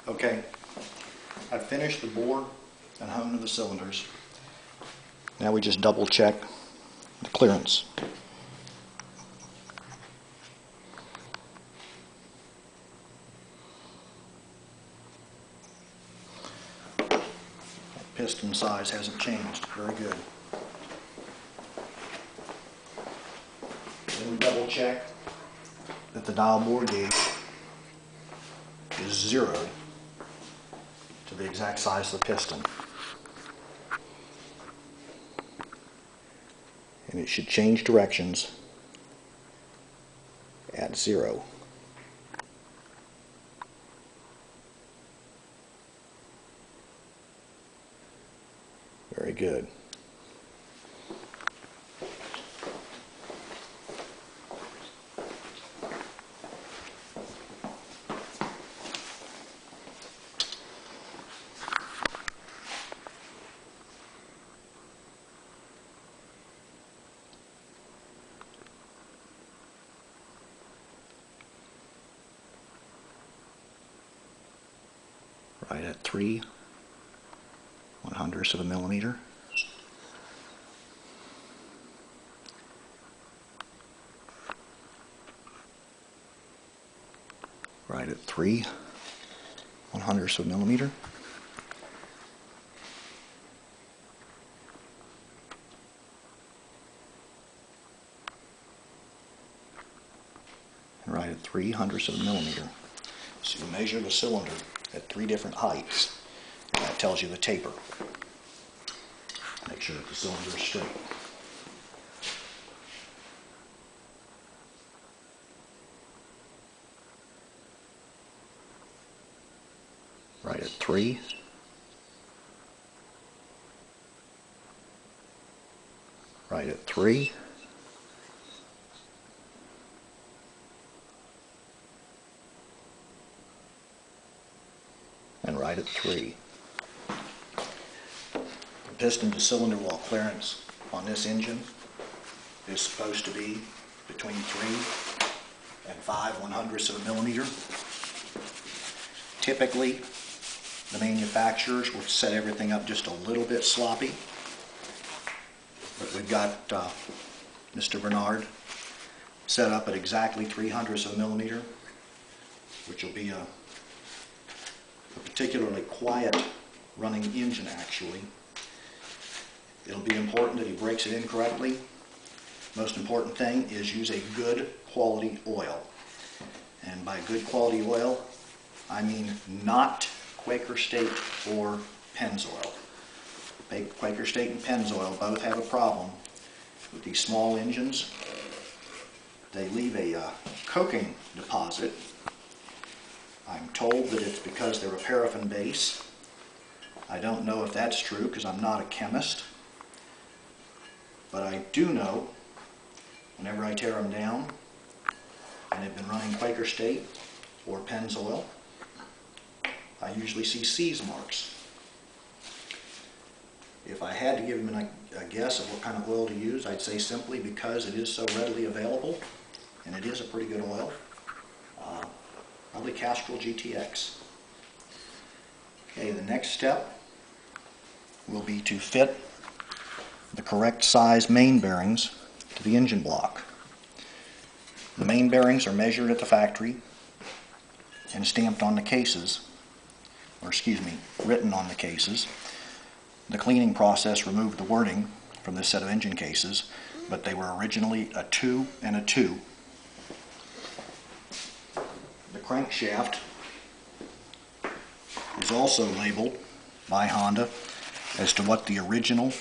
Okay, I've finished the bore and hone of the cylinders. Now we just double check the clearance. Piston size hasn't changed. Very good. Then we double check that the dial bore gauge is zeroed to the exact size of the piston. And it should change directions at 0. Very good. Right at 3/100ths of a millimeter. Right at 3/100ths of a millimeter. And right at 3/100ths of a millimeter. So you measure the cylinder at 3 different heights, and that tells you the taper. Make sure that the cylinder is straight. Right at 3. Right at 3. And right at 3. The piston to cylinder wall clearance on this engine is supposed to be between 3 and 5/100ths of a millimeter. Typically, the manufacturers will set everything up just a little bit sloppy, but we've got Mr. Bernard set up at exactly 3/100ths of a millimeter, which will be a particularly quiet running engine actually. It'll be important that he breaks it in correctly. Most important thing is use a good quality oil. And by good quality oil, I mean not Quaker State or Pennzoil. Quaker State and Pennzoil both have a problem with these small engines. They leave a coking deposit. I'm told that it's because they're a paraffin base. I don't know if that's true because I'm not a chemist. But I do know, whenever I tear them down, and they've been running Quaker State or Pennzoil, I usually see seize marks. If I had to give them a guess of what kind of oil to use, I'd say simply because it is so readily available, and it is a pretty good oil, probably Castrol GTX. Okay, the next step will be to fit the correct size main bearings to the engine block. The main bearings are measured at the factory and stamped on the cases, or excuse me, written on the cases. The cleaning process removed the wording from this set of engine cases, but they were originally a 2 and a 2. The crankshaft is also labeled by Honda as to what the original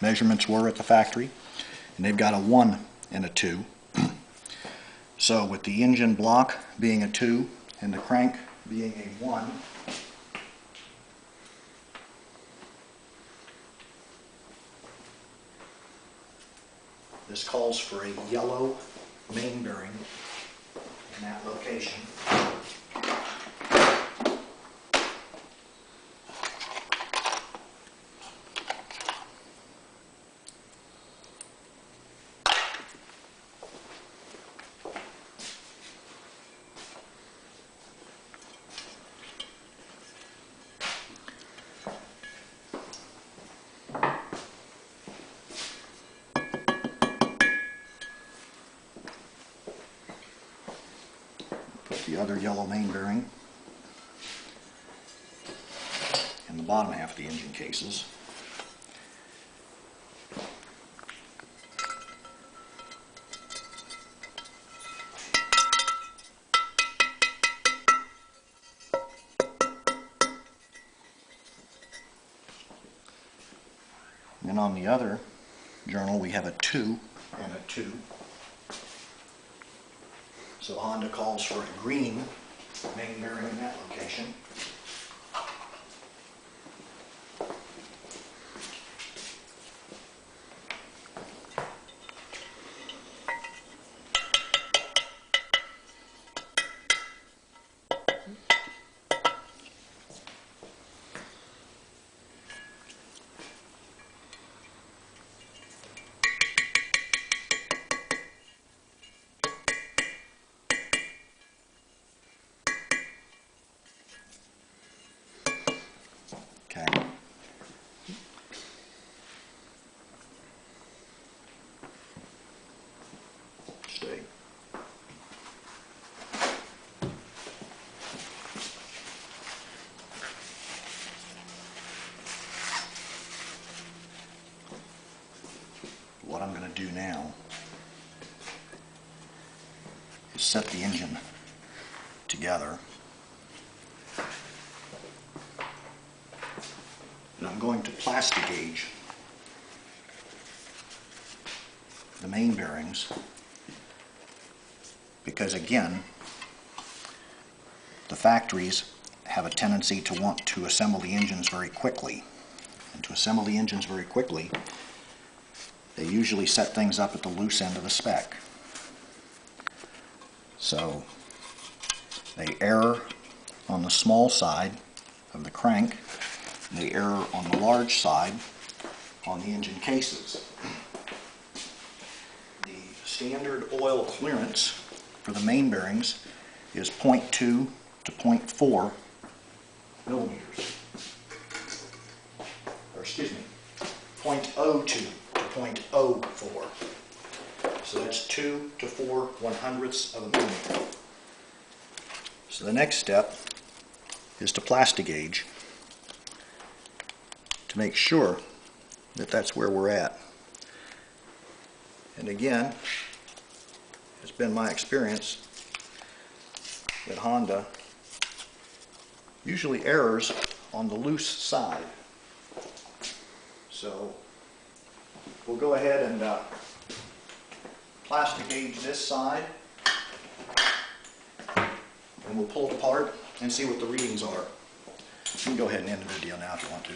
measurements were at the factory, and they've got a 1 and a 2. So with the engine block being a 2 and the crank being a 1, this calls for a yellow main bearing in that location. the other yellow main bearing in the bottom half of the engine cases. And on the other journal we have a 2 and a 2. So Honda calls for a green main bearing in that location. Okay. Stay. What I'm going to do now is set the engine together. And I'm going to plastic gauge the main bearings because, again, the factories have a tendency to want to assemble the engines very quickly. And to assemble the engines very quickly, they usually set things up at the loose end of the spec. So they err on the small side of the crank, and they err on the large side on the engine cases. The standard oil clearance for the main bearings is 0.2 to 0.4 millimeters. Or excuse me, 0.02 to 0.04. So that's 2 to 4 1/100ths of a millimeter. So the next step is to plastic gauge to make sure that that's where we're at. And again, it's been my experience that Honda usually errs on the loose side. So we'll go ahead and plastic gauge this side, and we'll pull it apart and see what the readings are. You can go ahead and end the video now if you want to.